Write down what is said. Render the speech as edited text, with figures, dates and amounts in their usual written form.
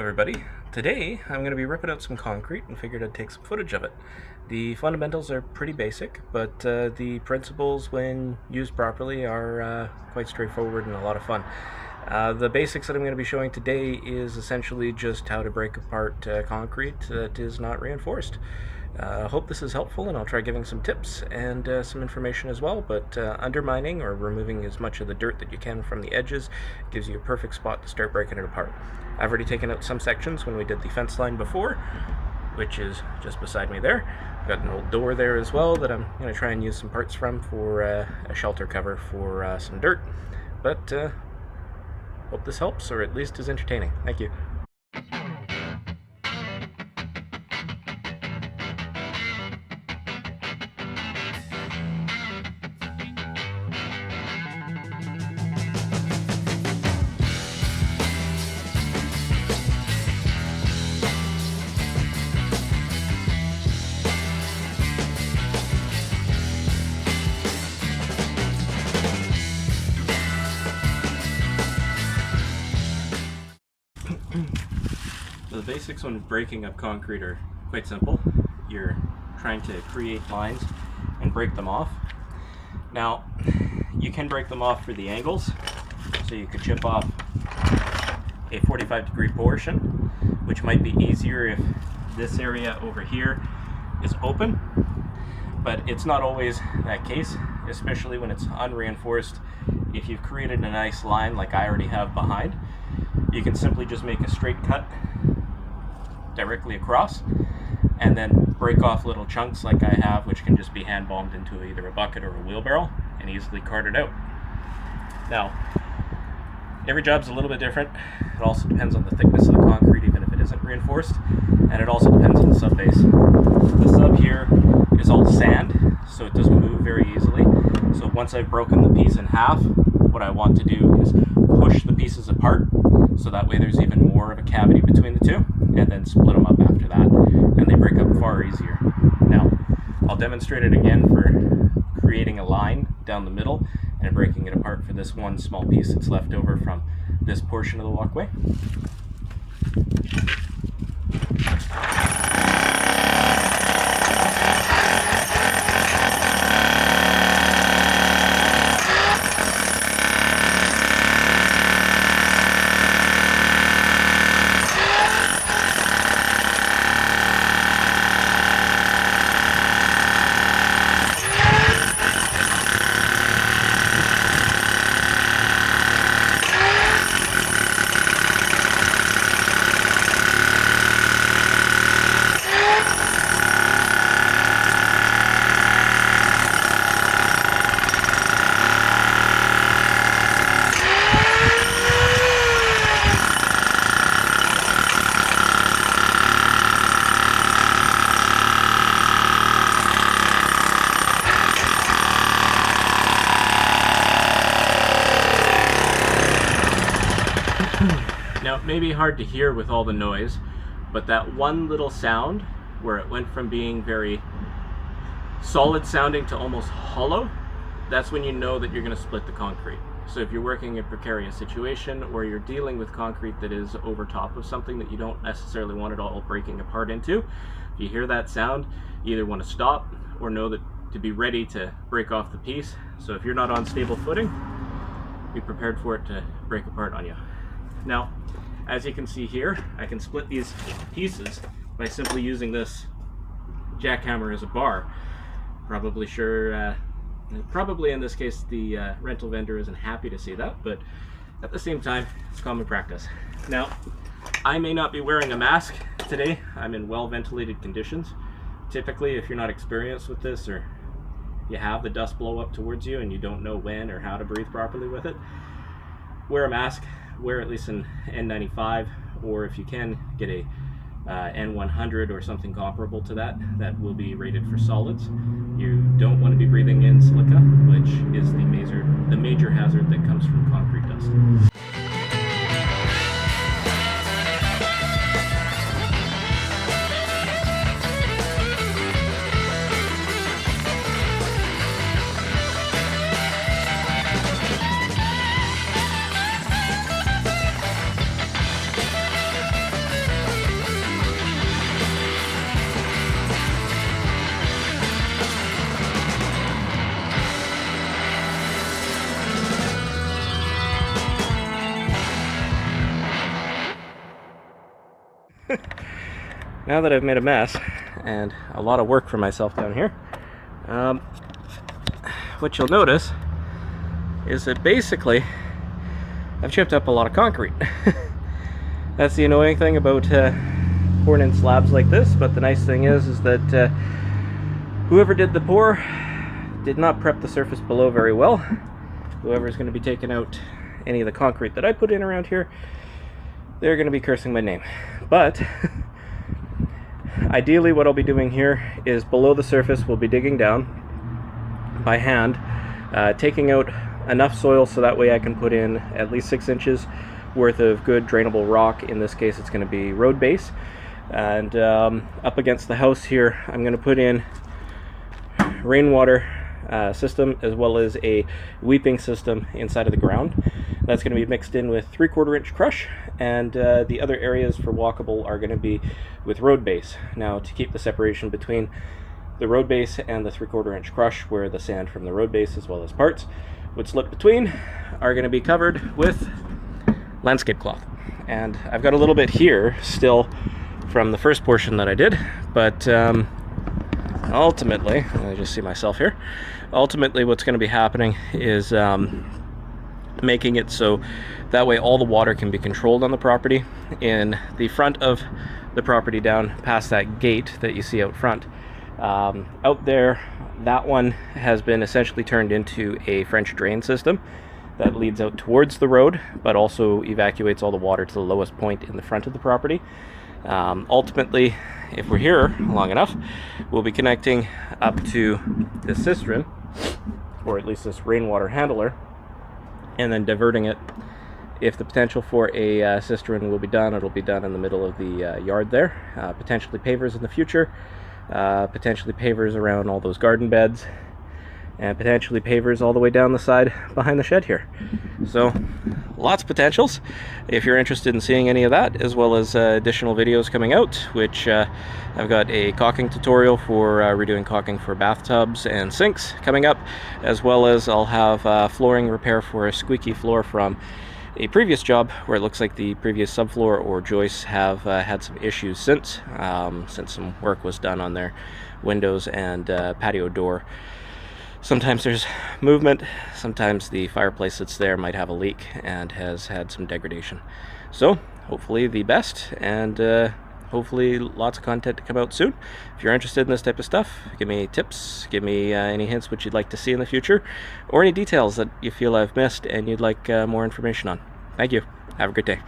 Everybody. Today I'm going to be ripping out some concrete and figured I'd take some footage of it. The fundamentals are pretty basic, but the principles when used properly are quite straightforward and a lot of fun. The basics that I'm going to be showing today is essentially just how to break apart concrete that is not reinforced. I hope this is helpful, and I'll try giving some tips and some information as well, but undermining or removing as much of the dirt that you can from the edges gives you a perfect spot to start breaking it apart. I've already taken out some sections when we did the fence line before, which is just beside me there. I've got an old door there as well that I'm going to try and use some parts from for a shelter cover for some dirt, but hope this helps, or at least is entertaining. Thank you. The basics when breaking up concrete are quite simple. You're trying to create lines and break them off. Now, you can break them off for the angles, so you could chip off a 45-degree portion, which might be easier if this area over here is open, but it's not always that case, especially when it's unreinforced. If you've created a nice line like I already have behind, you can simply just make a straight cut directly across and then break off little chunks like I have, which can just be hand bombed into either a bucket or a wheelbarrow and easily carted out. Now, every job's a little bit different. It also depends on the thickness of the concrete, even if it isn't reinforced, and it also depends on the sub base. The sub here is all sand, so it doesn't move very easily. So once I've broken the piece in half, what I want to do is push the pieces apart, so that way there's even more of a cavity between the two, and then split them up after that, and they break up far easier. Now, I'll demonstrate it again for creating a line down the middle and breaking it apart for this one small piece that's left over from this portion of the walkway. Now, it may be hard to hear with all the noise, but that one little sound where it went from being very solid sounding to almost hollow, that's when you know that you're going to split the concrete. So if you're working in a precarious situation or you're dealing with concrete that is over top of something that you don't necessarily want it all breaking apart into, if you hear that sound, you either want to stop or know that to be ready to break off the piece. So if you're not on stable footing, be prepared for it to break apart on you. Now, as you can see here, I can split these pieces by simply using this jackhammer as a bar. Probably in this case the rental vendor isn't happy to see that, but at the same time, it's common practice. Now, I may not be wearing a mask today. I'm in well-ventilated conditions. Typically, if you're not experienced with this, or you have the dust blow up towards you and you don't know when or how to breathe properly with it, wear a mask. Wear at least an N95, or if you can, get a N100 or something comparable to that. That will be rated for solids. You don't want to be breathing in silica, which is the major hazard that comes from concrete dust. Now that I've made a mess and a lot of work for myself down here, what you'll notice is that basically I've chipped up a lot of concrete. That's the annoying thing about pouring in slabs like this, but the nice thing is that whoever did the pour did not prep the surface below very well. Whoever's going to be taking out any of the concrete that I put in around here, they're going to be cursing my name. But ideally what I'll be doing here is below the surface we'll be digging down by hand, taking out enough soil so that way I can put in at least 6 inches worth of good drainable rock. In this case it's going to be road base, and up against the house here I'm going to put in rainwater system as well as a weeping system inside of the ground. That's going to be mixed in with 3/4 inch crush, and the other areas for walkable are going to be with road base. Now, to keep the separation between the road base and the 3/4 inch crush, where the sand from the road base as well as parts would slip between, are going to be covered with landscape cloth. And I've got a little bit here still from the first portion that I did, but ultimately, I just see myself here, ultimately what's going to be happening is making it so that way all the water can be controlled on the property. In the front of the property, down past that gate that you see out front, out there, that one has been essentially turned into a French drain system that leads out towards the road, but also evacuates all the water to the lowest point in the front of the property. Ultimately, if we're here long enough, we'll be connecting up to this cistern, or at least this rainwater handler, and then diverting it. If the potential for a cistern will be done, it'll be done in the middle of the yard there. Potentially pavers in the future, potentially pavers around all those garden beds, and potentially pavers all the way down the side behind the shed here. So lots of potentials. If you're interested in seeing any of that, as well as additional videos coming out, which I've got a caulking tutorial for redoing caulking for bathtubs and sinks coming up, as well as I'll have flooring repair for a squeaky floor from a previous job where it looks like the previous subfloor or joists have had some issues since some work was done on their windows and patio door. Sometimes there's movement, sometimes the fireplace that's there might have a leak and has had some degradation. So hopefully the best, and hopefully lots of content to come out soon. If you're interested in this type of stuff, give me tips, give me any hints what you'd like to see in the future, or any details that you feel I've missed and you'd like more information on. Thank you. Have a great day.